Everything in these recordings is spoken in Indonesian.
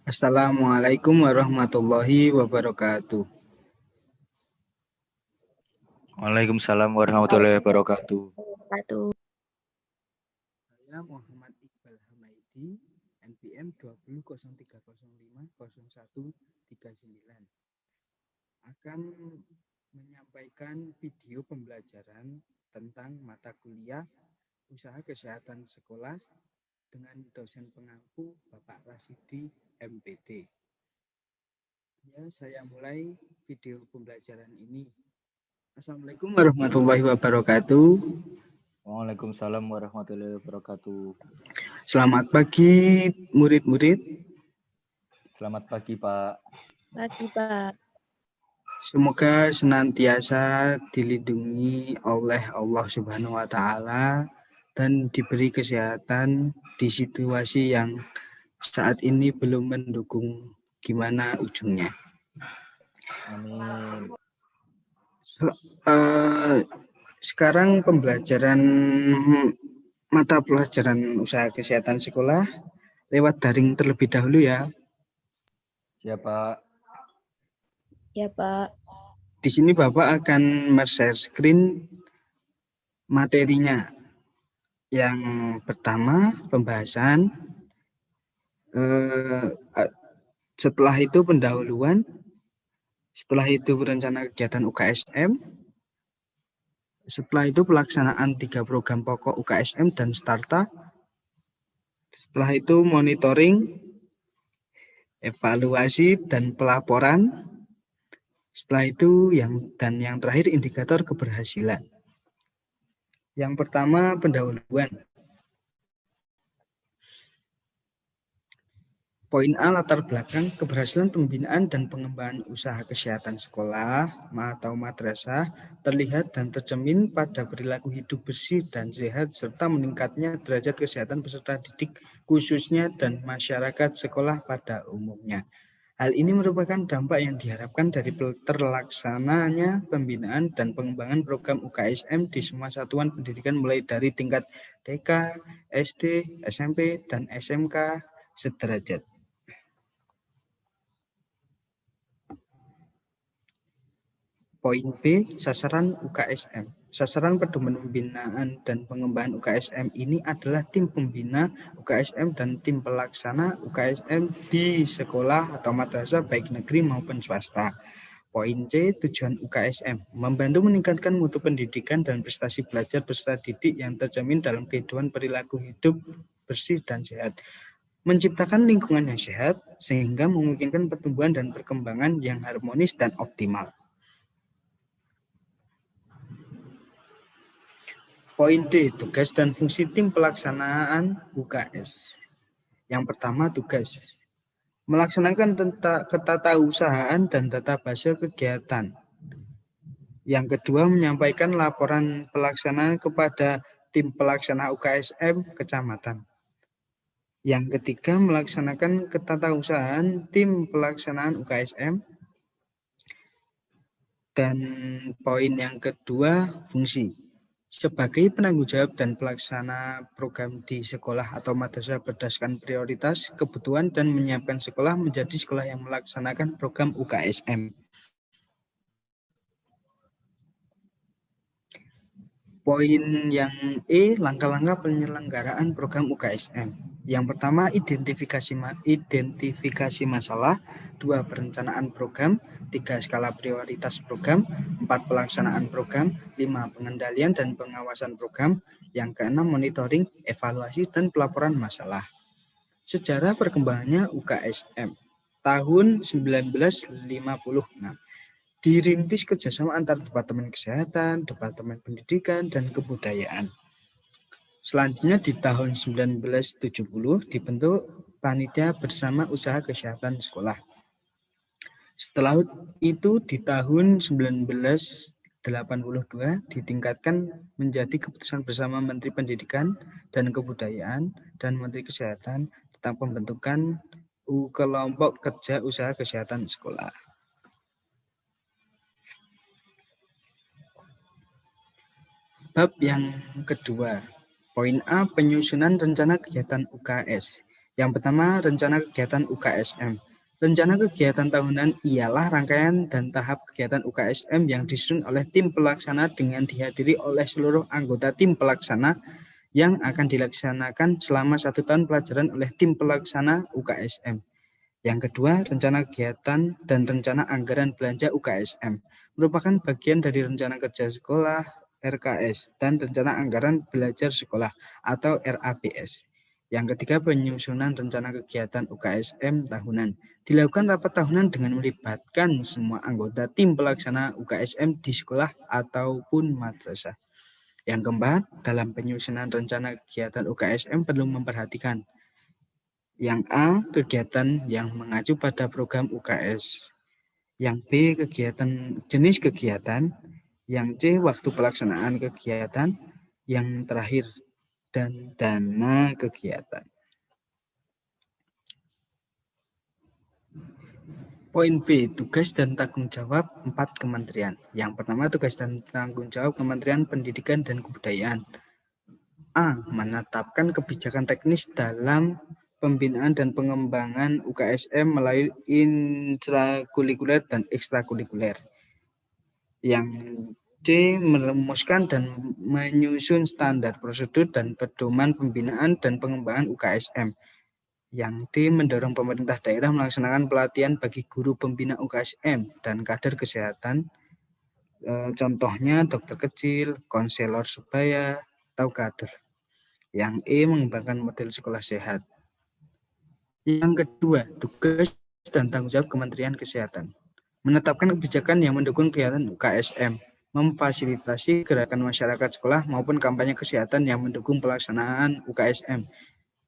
Assalamualaikum warahmatullahi wabarakatuh. Waalaikumsalam warahmatullahi wabarakatuh. Saya Muhammad Iqbal Hamaidi, NPM 20.0305.0139, akan menyampaikan video pembelajaran tentang mata kuliah Usaha Kesehatan Sekolah dengan dosen pengampu Bapak Rasidi, MPD. Ya, saya mulai video pembelajaran ini. Assalamualaikum warahmatullahi wabarakatuh. Waalaikumsalam warahmatullahi wabarakatuh. Selamat pagi murid-murid. Selamat pagi, Pak. Pagi, Pak. Semoga senantiasa dilindungi oleh Allah Subhanahu wa Ta'ala dan diberi kesehatan di situasi yang saat ini belum mendukung gimana ujungnya. Amin. Sekarang pembelajaran mata pelajaran usaha kesehatan sekolah lewat daring terlebih dahulu ya. Ya, Pak. Ya, Pak. Di sini Bapak akan share screen materinya. Yang pertama pembahasan, setelah itu pendahuluan, setelah itu rencana kegiatan UKSM, setelah itu pelaksanaan 3 program pokok UKSM dan Starta, setelah itu monitoring, evaluasi dan pelaporan, setelah itu yang terakhir indikator keberhasilan. Yang pertama pendahuluan. Poin A, latar belakang keberhasilan pembinaan dan pengembangan usaha kesehatan sekolah atau madrasah terlihat dan tercermin pada perilaku hidup bersih dan sehat serta meningkatnya derajat kesehatan peserta didik khususnya dan masyarakat sekolah pada umumnya. Hal ini merupakan dampak yang diharapkan dari terlaksananya pembinaan dan pengembangan program UKSM di semua satuan pendidikan mulai dari tingkat TK, SD, SMP, dan SMK sederajat. Poin B, sasaran UKSM. Sasaran pedoman pembinaan dan pengembangan UKSM ini adalah tim pembina UKSM dan tim pelaksana UKSM di sekolah atau madrasah baik negeri maupun swasta. Poin C, tujuan UKSM, membantu meningkatkan mutu pendidikan dan prestasi belajar peserta didik yang tercermin dalam kehidupan perilaku hidup bersih dan sehat. Menciptakan lingkungan yang sehat sehingga memungkinkan pertumbuhan dan perkembangan yang harmonis dan optimal. Poin D, tugas dan fungsi tim pelaksanaan UKS. Yang pertama, tugas. Melaksanakan ketatausahaan dan database kegiatan. Yang kedua, menyampaikan laporan pelaksanaan kepada tim pelaksana UKSM kecamatan. Yang ketiga, melaksanakan ketatausahaan tim pelaksanaan UKSM. Dan poin yang kedua, fungsi. Sebagai penanggung jawab dan pelaksana program di sekolah atau madrasah berdasarkan prioritas, kebutuhan, dan menyiapkan sekolah menjadi sekolah yang melaksanakan program UKSM. Poin yang E, langkah-langkah penyelenggaraan program UKSM. Yang pertama, identifikasi masalah, 2, perencanaan program, 3, skala prioritas program, 4, pelaksanaan program, 5, pengendalian dan pengawasan program, yang keenam, monitoring, evaluasi, dan pelaporan masalah. Sejarah perkembangannya UKSM tahun 1956. Dirintis kerjasama antar Departemen Kesehatan, Departemen Pendidikan, dan Kebudayaan. Selanjutnya di tahun 1970 dibentuk Panitia Bersama Usaha Kesehatan Sekolah. Setelah itu di tahun 1982 ditingkatkan menjadi keputusan bersama Menteri Pendidikan dan Kebudayaan dan Menteri Kesehatan tentang pembentukan kelompok kerja usaha kesehatan sekolah. Bab yang kedua, poin A, penyusunan rencana kegiatan UKS. Yang pertama, rencana kegiatan UKSM. Rencana kegiatan tahunan ialah rangkaian dan tahap kegiatan UKSM yang disusun oleh tim pelaksana dengan dihadiri oleh seluruh anggota tim pelaksana yang akan dilaksanakan selama 1 tahun pelajaran oleh tim pelaksana UKSM. Yang kedua, rencana kegiatan dan rencana anggaran belanja UKSM merupakan bagian dari rencana kerja sekolah RKS dan rencana anggaran belajar sekolah atau RABS. Yang ketiga, penyusunan rencana kegiatan UKSM tahunan. Dilakukan rapat tahunan dengan melibatkan semua anggota tim pelaksana UKSM di sekolah ataupun madrasah. Yang keempat, dalam penyusunan rencana kegiatan UKSM perlu memperhatikan yang A, kegiatan yang mengacu pada program UKS. Yang B, jenis kegiatan. Yang C, waktu pelaksanaan kegiatan. Yang terakhir, dan dana kegiatan. Poin B, tugas dan tanggung jawab 4 kementerian. Yang pertama, tugas dan tanggung jawab Kementerian Pendidikan dan Kebudayaan. A, menetapkan kebijakan teknis dalam pembinaan dan pengembangan UKSM melalui intrakurikuler dan ekstrakurikuler. Yang C, merumuskan dan menyusun standar prosedur dan pedoman pembinaan dan pengembangan UKSM. Yang D, mendorong pemerintah daerah melaksanakan pelatihan bagi guru pembina UKSM dan kader kesehatan. Contohnya dokter kecil, konselor sebaya, atau kader. Yang E, mengembangkan model sekolah sehat. Yang kedua, tugas dan tanggung jawab Kementerian Kesehatan. Menetapkan kebijakan yang mendukung kegiatan UKSM, memfasilitasi gerakan masyarakat sekolah maupun kampanye kesehatan yang mendukung pelaksanaan UKSM.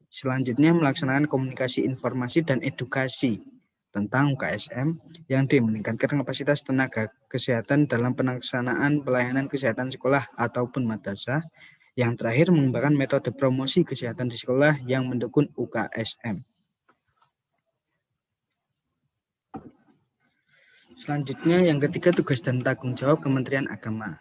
Selanjutnya, melaksanakan komunikasi informasi dan edukasi tentang UKSM. Yang D, meningkatkan kapasitas tenaga kesehatan dalam pelaksanaan pelayanan kesehatan sekolah ataupun madrasah. Yang terakhir, mengembangkan metode promosi kesehatan di sekolah yang mendukung UKSM. Selanjutnya, yang ketiga, tugas dan tanggung jawab Kementerian Agama.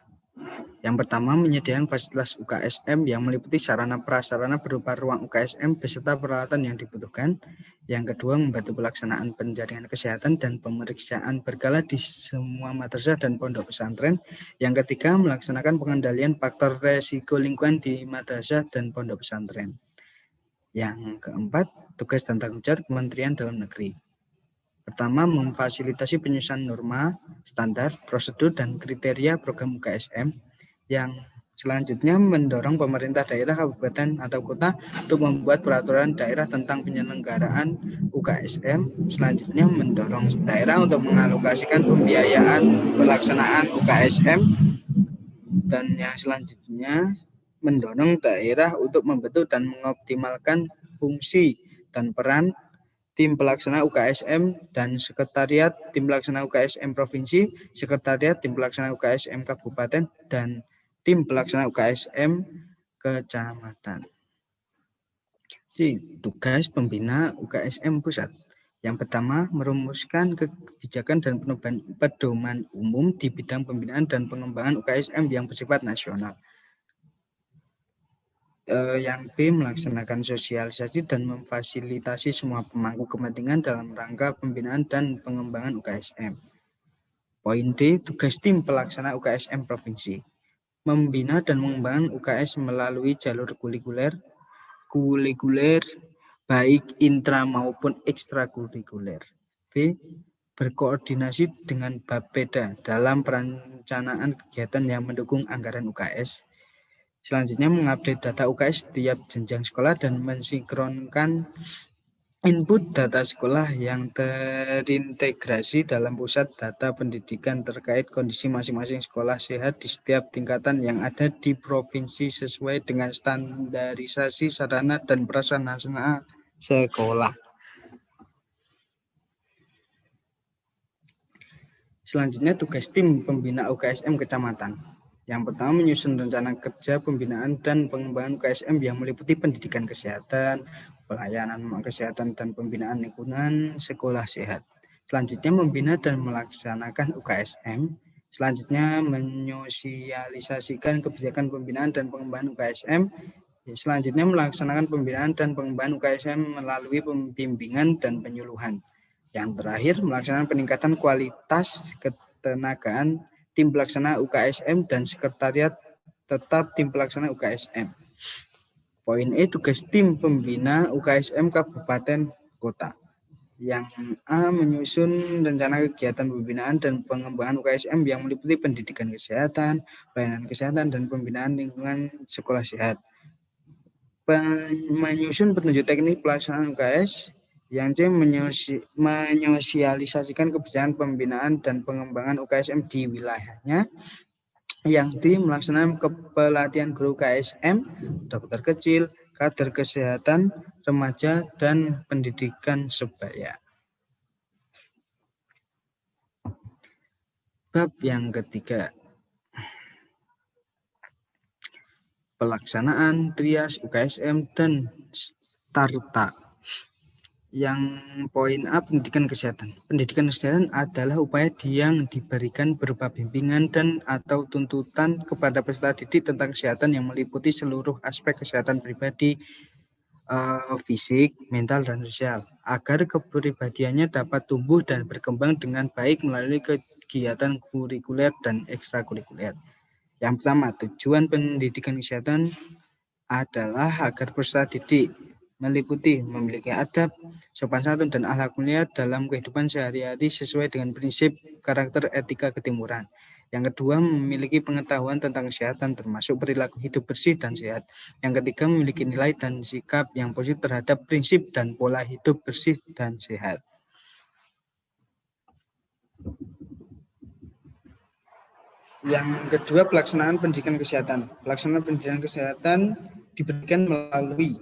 Yang pertama, menyediakan fasilitas UKSM yang meliputi sarana prasarana berupa ruang UKSM beserta peralatan yang dibutuhkan. Yang kedua, membantu pelaksanaan penjaringan kesehatan dan pemeriksaan berkala di semua madrasah dan pondok pesantren. Yang ketiga, melaksanakan pengendalian faktor resiko lingkungan di madrasah dan pondok pesantren. Yang keempat, tugas dan tanggung jawab Kementerian Dalam Negeri. Pertama, memfasilitasi penyusunan norma, standar, prosedur, dan kriteria program UKSM. Yang selanjutnya, mendorong pemerintah daerah, kabupaten, atau kota untuk membuat peraturan daerah tentang penyelenggaraan UKSM. Selanjutnya, mendorong daerah untuk mengalokasikan pembiayaan pelaksanaan UKSM. Dan yang selanjutnya, mendorong daerah untuk membentuk dan mengoptimalkan fungsi dan peran tim pelaksana UKSM dan sekretariat tim pelaksana UKSM provinsi, sekretariat tim pelaksana UKSM kabupaten, dan tim pelaksana UKSM kecamatan. C, tugas pembina UKSM pusat. Yang pertama, merumuskan kebijakan dan pedoman umum di bidang pembinaan dan pengembangan UKSM yang bersifat nasional. Yang B, melaksanakan sosialisasi dan memfasilitasi semua pemangku kepentingan dalam rangka pembinaan dan pengembangan UKSM. Poin D, tugas tim pelaksana UKSM provinsi. Membina dan mengembangkan UKS melalui jalur kurikuler, baik intra maupun ekstrakurikuler. B, berkoordinasi dengan Bapeda dalam perencanaan kegiatan yang mendukung anggaran UKS. Selanjutnya, mengupdate data UKS setiap jenjang sekolah dan mensinkronkan input data sekolah yang terintegrasi dalam pusat data pendidikan terkait kondisi masing-masing sekolah sehat di setiap tingkatan yang ada di provinsi sesuai dengan standarisasi sarana dan prasarana sekolah. Selanjutnya, tugas tim pembina UKSM kecamatan. Yang pertama, menyusun rencana kerja pembinaan dan pengembangan UKSM yang meliputi pendidikan kesehatan, pelayanan kesehatan dan pembinaan lingkungan sekolah sehat. Selanjutnya, membina dan melaksanakan UKSM. Selanjutnya, menyosialisasikan kebijakan pembinaan dan pengembangan UKSM Selanjutnya melaksanakan pembinaan dan pengembangan UKSM melalui pembimbingan dan penyuluhan. Yang terakhir melaksanakan peningkatan kualitas ketenagaan tim pelaksana UKSM dan sekretariat tetap tim pelaksana UKSM. Poin E, tugas tim pembina UKSM Kabupaten Kota. Yang A, menyusun rencana kegiatan pembinaan dan pengembangan UKSM yang meliputi pendidikan kesehatan, pelayanan kesehatan, dan pembinaan lingkungan sekolah sehat. Menyusun petunjuk teknik pelaksanaan UKS. Yang C, menyosialisasikan kebijakan pembinaan dan pengembangan UKSM di wilayahnya. Yang D, melaksanakan kepelatihan guru UKSM, dokter kecil, kader kesehatan, remaja, dan pendidikan sebaya. Bab yang ketiga, pelaksanaan trias UKSM dan starta. Yang poin A, pendidikan kesehatan. Pendidikan kesehatan adalah upaya yang diberikan berupa bimbingan dan atau tuntutan kepada peserta didik tentang kesehatan yang meliputi seluruh aspek kesehatan pribadi, fisik, mental, dan sosial, agar kepribadiannya dapat tumbuh dan berkembang dengan baik melalui kegiatan kurikuler dan ekstrakurikuler. Yang pertama, tujuan pendidikan kesehatan adalah agar peserta didik meliputi memiliki adab, sopan santun, dan akhlak mulia dalam kehidupan sehari-hari sesuai dengan prinsip karakter etika ketimuran. Yang kedua, memiliki pengetahuan tentang kesehatan termasuk perilaku hidup bersih dan sehat. Yang ketiga, memiliki nilai dan sikap yang positif terhadap prinsip dan pola hidup bersih dan sehat. Yang kedua, pelaksanaan pendidikan kesehatan. Pelaksanaan pendidikan kesehatan diberikan melalui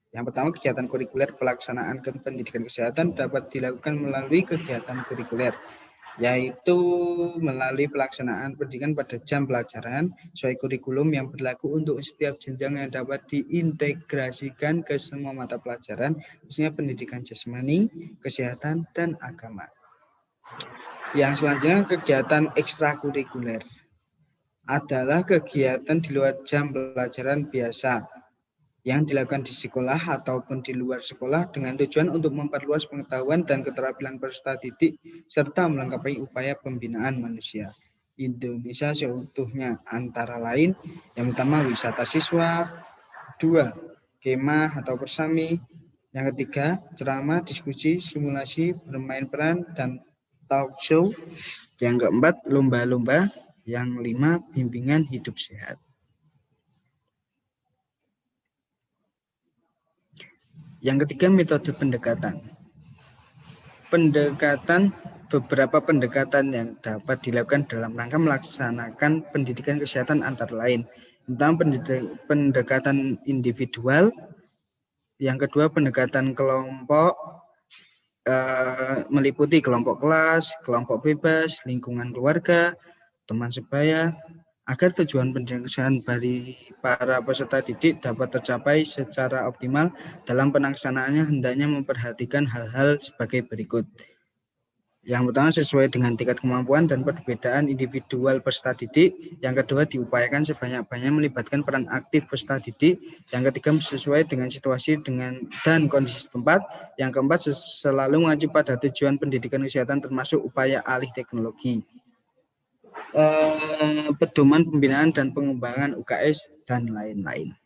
yang pertama, kegiatan kurikuler. Pelaksanaan pendidikan kesehatan dapat dilakukan melalui kegiatan kurikuler, yaitu melalui pelaksanaan pendidikan pada jam pelajaran sesuai kurikulum yang berlaku untuk setiap jenjang yang dapat diintegrasikan ke semua mata pelajaran, khususnya pendidikan jasmani, kesehatan, dan agama. Yang selanjutnya, kegiatan ekstrakurikuler adalah kegiatan di luar jam pelajaran biasa yang dilakukan di sekolah ataupun di luar sekolah dengan tujuan untuk memperluas pengetahuan dan keterampilan peserta didik serta melengkapi upaya pembinaan manusia Indonesia seutuhnya, antara lain yang pertama wisata siswa, 2 kemah atau persami, yang ketiga ceramah, diskusi, simulasi, bermain peran, dan talk show, yang keempat lomba-lomba, yang 5 bimbingan hidup sehat. Yang ketiga, metode pendekatan. Beberapa pendekatan yang dapat dilakukan dalam rangka melaksanakan pendidikan kesehatan antara lain. Tentang pendekatan individual, yang kedua pendekatan kelompok, meliputi kelompok kelas, kelompok bebas, lingkungan keluarga, teman sebaya, agar tujuan pendidikan kesehatan bagi para peserta didik dapat tercapai secara optimal. Dalam pelaksanaannya hendaknya memperhatikan hal-hal sebagai berikut. Yang pertama, sesuai dengan tingkat kemampuan dan perbedaan individual peserta didik. Yang kedua, diupayakan sebanyak-banyaknya melibatkan peran aktif peserta didik. Yang ketiga, sesuai dengan situasi dan kondisi setempat. Yang keempat, selalu mengacu pada tujuan pendidikan kesehatan termasuk upaya alih teknologi, pedoman pembinaan dan pengembangan UKS, dan lain-lain.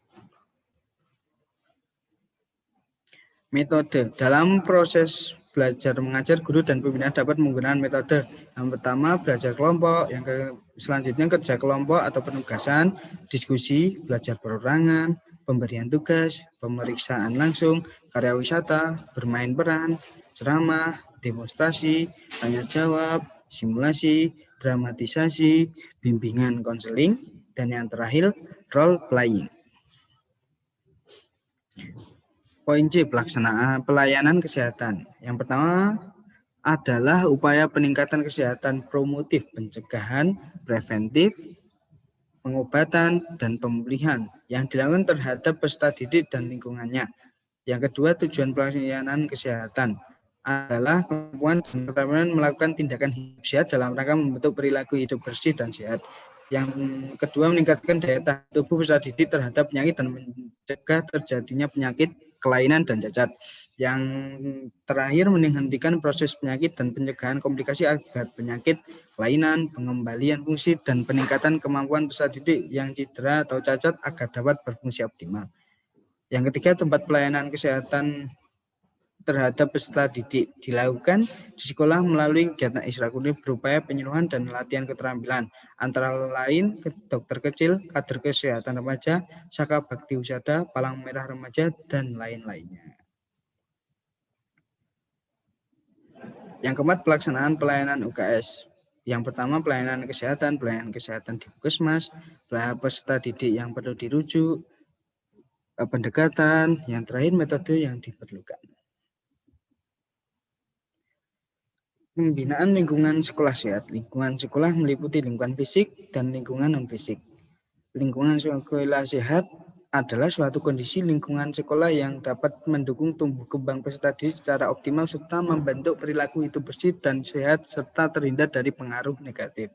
Metode. Dalam proses belajar mengajar, guru dan pembinaan dapat menggunakan metode. Yang pertama, belajar kelompok. Yang selanjutnya, kerja kelompok atau penugasan, diskusi, belajar perorangan, pemberian tugas, pemeriksaan langsung, karya wisata, bermain peran, ceramah, demonstrasi, tanya jawab, simulasi, dramatisasi, bimbingan konseling, dan yang terakhir, role playing. Poin C, pelaksanaan pelayanan kesehatan. Yang pertama adalah upaya peningkatan kesehatan promotif, pencegahan, preventif, pengobatan, dan pemulihan yang dilakukan terhadap peserta didik dan lingkungannya. Yang kedua, tujuan pelayanan kesehatan adalah kemampuan dan keterampilan melakukan tindakan hidup sehat dalam rangka membentuk perilaku hidup bersih dan sehat. Yang kedua, meningkatkan daya tahan tubuh peserta didik terhadap penyakit dan mencegah terjadinya penyakit, kelainan, dan cacat. Yang terakhir, menghentikan proses penyakit dan pencegahan komplikasi akibat penyakit, kelainan, pengembalian fungsi, dan peningkatan kemampuan peserta didik yang cedera atau cacat agar dapat berfungsi optimal. Yang ketiga, tempat pelayanan kesehatan terhadap peserta didik dilakukan di sekolah melalui kegiatan ekstrakurikuler berupaya penyuluhan dan latihan keterampilan, antara lain dokter kecil, kader kesehatan remaja, Saka Bakti Husada, Palang Merah Remaja, dan lain-lainnya. Yang keempat, pelaksanaan pelayanan UKS. Yang pertama, pelayanan kesehatan di puskesmas, pelayanan peserta didik yang perlu dirujuk, pendekatan, yang terakhir metode yang diperlukan. Pembinaan lingkungan sekolah sehat. Lingkungan sekolah meliputi lingkungan fisik dan lingkungan non-fisik. Lingkungan sekolah sehat adalah suatu kondisi lingkungan sekolah yang dapat mendukung tumbuh kembang peserta didik secara optimal serta membentuk perilaku hidup bersih dan sehat serta terhindar dari pengaruh negatif.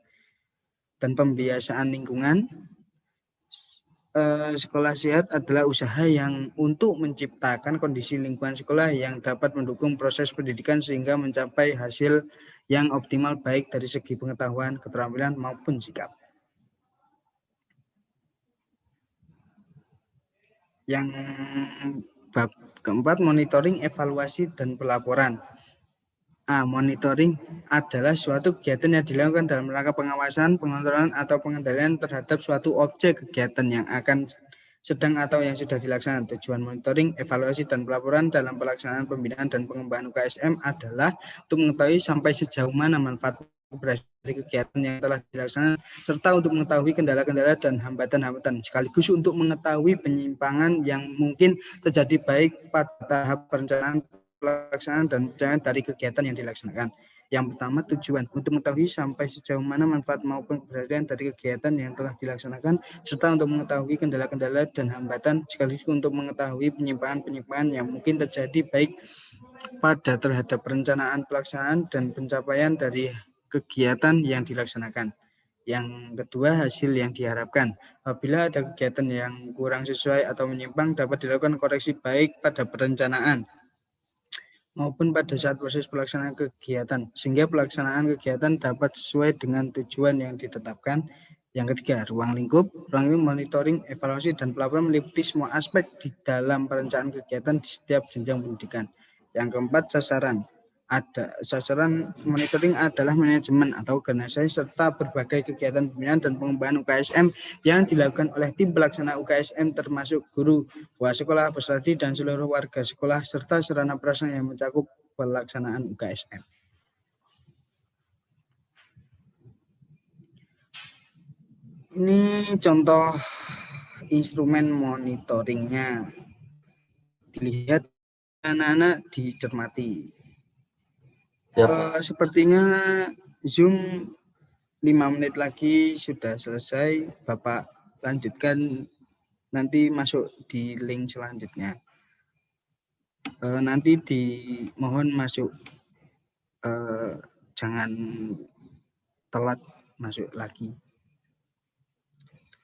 Dan pembiasaan lingkungan sekolah sehat adalah usaha yang untuk menciptakan kondisi lingkungan sekolah yang dapat mendukung proses pendidikan sehingga mencapai hasil yang optimal baik dari segi pengetahuan, keterampilan maupun sikap. Yang bab keempat, monitoring, evaluasi, dan pelaporan. Monitoring adalah suatu kegiatan yang dilakukan dalam rangka pengawasan, pengontrolan, atau pengendalian terhadap suatu objek kegiatan yang akan sedang atau yang sudah dilaksanakan. Tujuan monitoring, evaluasi, dan pelaporan dalam pelaksanaan pembinaan dan pengembangan UKSM adalah untuk mengetahui sampai sejauh mana manfaat dari kegiatan yang telah dilaksanakan, serta untuk mengetahui kendala-kendala dan hambatan-hambatan, sekaligus untuk mengetahui penyimpangan yang mungkin terjadi baik pada tahap perencanaan, pelaksanaan, dan pencapaian dari kegiatan yang dilaksanakan. Yang pertama, tujuan untuk mengetahui sampai sejauh mana manfaat maupun keberhasilan dari kegiatan yang telah dilaksanakan, serta untuk mengetahui kendala-kendala dan hambatan, sekaligus untuk mengetahui penyimpangan-penyimpangan yang mungkin terjadi baik pada terhadap perencanaan, pelaksanaan, dan pencapaian dari kegiatan yang dilaksanakan. Yang kedua, hasil yang diharapkan. Apabila ada kegiatan yang kurang sesuai atau menyimpang, dapat dilakukan koreksi baik pada perencanaan maupun pada saat proses pelaksanaan kegiatan, sehingga pelaksanaan kegiatan dapat sesuai dengan tujuan yang ditetapkan. Yang ketiga, ruang lingkup. Ruang lingkup monitoring, evaluasi, dan pelaporan meliputi semua aspek di dalam perencanaan kegiatan di setiap jenjang pendidikan. Yang keempat, sasaran. Sasaran monitoring adalah manajemen atau organisasi serta berbagai kegiatan pembinaan dan pengembangan UKSM yang dilakukan oleh tim pelaksana UKSM termasuk guru, kepala sekolah, peserta didik, dan seluruh warga sekolah serta sarana prasarana yang mencakup pelaksanaan UKSM. Ini contoh instrumen monitoringnya. Dilihat anak-anak, dicermati. Sepertinya Zoom 5 menit lagi sudah selesai. Bapak lanjutkan, nanti masuk di link selanjutnya. Nanti dimohon masuk, jangan telat masuk lagi.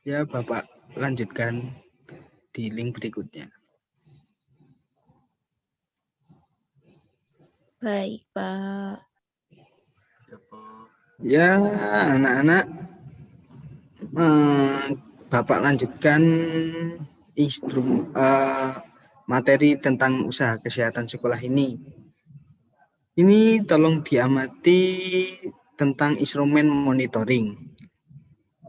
Ya, Bapak lanjutkan di link berikutnya. Baik, Pak. Ya, anak-anak, Bapak lanjutkan materi tentang usaha kesehatan sekolah ini. Ini tolong diamati tentang instrumen monitoring.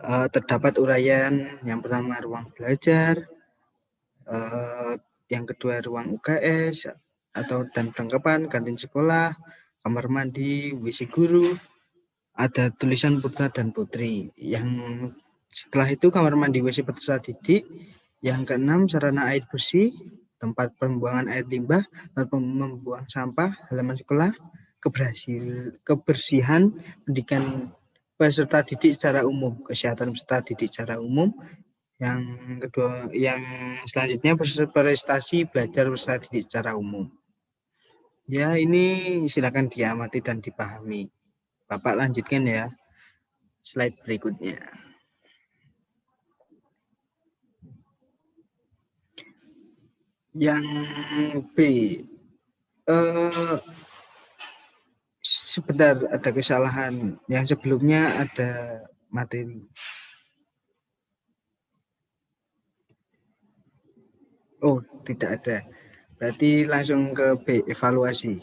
Terdapat uraian yang pertama ruang belajar, yang kedua ruang UKS dan perlengkapan, kantin sekolah, kamar mandi, WC guru, ada tulisan putra dan putri. Yang setelah itu kamar mandi, WC peserta didik. Yang keenam, sarana air bersih, tempat pembuangan air limbah, tempat membuang sampah, halaman sekolah, kebersihan pendidikan peserta didik secara umum, kesehatan peserta didik secara umum. Yang kedua, yang selanjutnya prestasi belajar peserta didik secara umum. Ya, ini silakan diamati dan dipahami. Bapak lanjutkan ya, slide berikutnya. Yang B. Eh, Sebentar, ada kesalahan. Yang sebelumnya ada materi. Oh, tidak ada. Berarti langsung ke B, evaluasi.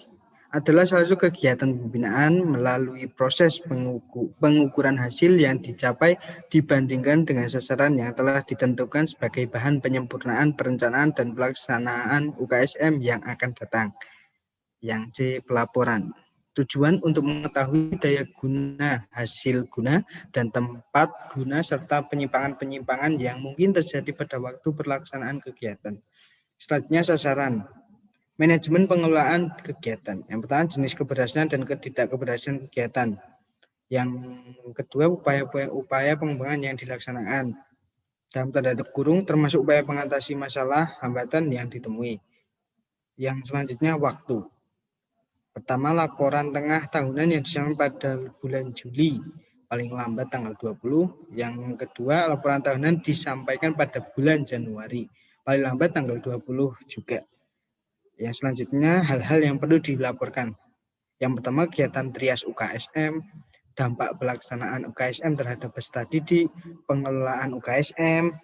Adalah salah satu kegiatan pembinaan melalui proses pengukuran hasil yang dicapai dibandingkan dengan sasaran yang telah ditentukan sebagai bahan penyempurnaan perencanaan dan pelaksanaan UKSM yang akan datang. Yang C, pelaporan. Tujuan untuk mengetahui daya guna, hasil guna, dan tempat guna serta penyimpangan-penyimpangan yang mungkin terjadi pada waktu pelaksanaan kegiatan. Selanjutnya sasaran. Manajemen pengelolaan kegiatan. Yang pertama jenis keberhasilan dan ketidakkeberhasilan kegiatan. Yang kedua upaya pengembangan yang dilaksanakan. Dalam tanda kurung termasuk upaya mengatasi masalah hambatan yang ditemui. Yang selanjutnya waktu. Pertama laporan tengah tahunan yang disampaikan pada bulan Juli, paling lambat tanggal 20. Yang kedua laporan tahunan disampaikan pada bulan Januari, paling lambat tanggal 20 juga. Yang selanjutnya hal-hal yang perlu dilaporkan. Yang pertama kegiatan trias UKSM, dampak pelaksanaan UKSM terhadap peserta didik, pengelolaan UKSM,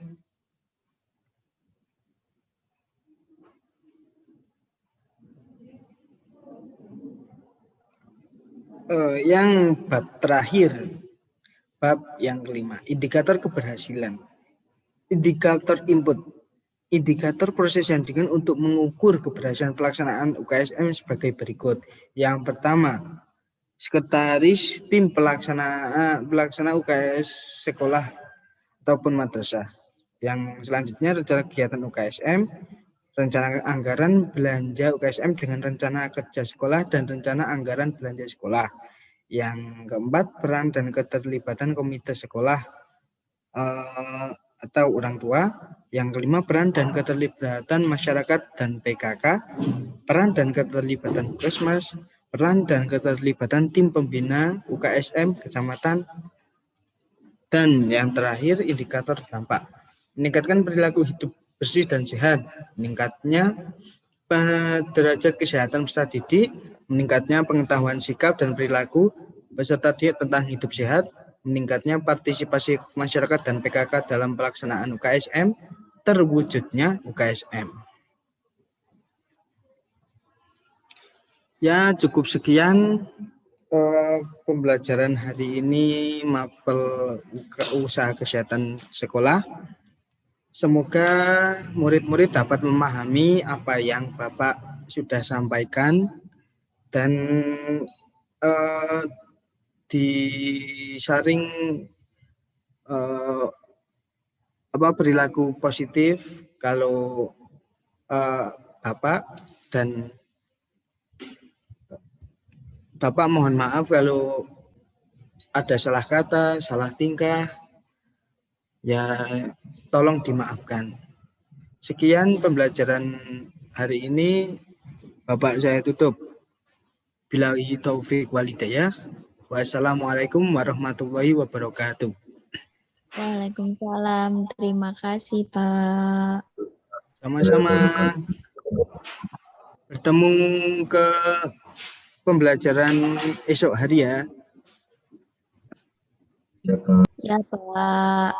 yang bab terakhir, bab yang kelima, indikator keberhasilan. Indikator input. Indikator proses yang digunakan untuk mengukur keberhasilan pelaksanaan UKSM sebagai berikut. Yang pertama, sekretaris tim pelaksana UKS sekolah ataupun madrasah. Yang selanjutnya rencana kegiatan UKSM, rencana anggaran belanja UKSM dengan rencana kerja sekolah dan rencana anggaran belanja sekolah. Yang keempat, peran dan keterlibatan komite sekolah atau orang tua. Yang kelima, peran dan keterlibatan masyarakat dan PKK, peran dan keterlibatan Puskesmas, peran dan keterlibatan tim pembina UKSM kecamatan, dan yang terakhir indikator dampak. Meningkatkan perilaku hidup bersih dan sehat, meningkatnya derajat kesehatan peserta didik, meningkatnya pengetahuan sikap dan perilaku peserta didik tentang hidup sehat, meningkatnya partisipasi masyarakat dan PKK dalam pelaksanaan UKSM, terwujudnya UKSM. Ya, cukup sekian pembelajaran hari ini mapel usaha kesehatan sekolah. Semoga murid-murid dapat memahami apa yang Bapak sudah sampaikan dan disaring perilaku positif kalau Bapak, dan Bapak mohon maaf kalau ada salah kata, salah tingkah, ya tolong dimaafkan. Sekian pembelajaran hari ini, Bapak saya tutup. Billahi taufik walhidayah. Wassalamualaikum warahmatullahi wabarakatuh. Waalaikumsalam. Terima kasih, Pak. Sama-sama. Bertemu ke pembelajaran esok hari ya. Ya, Pak.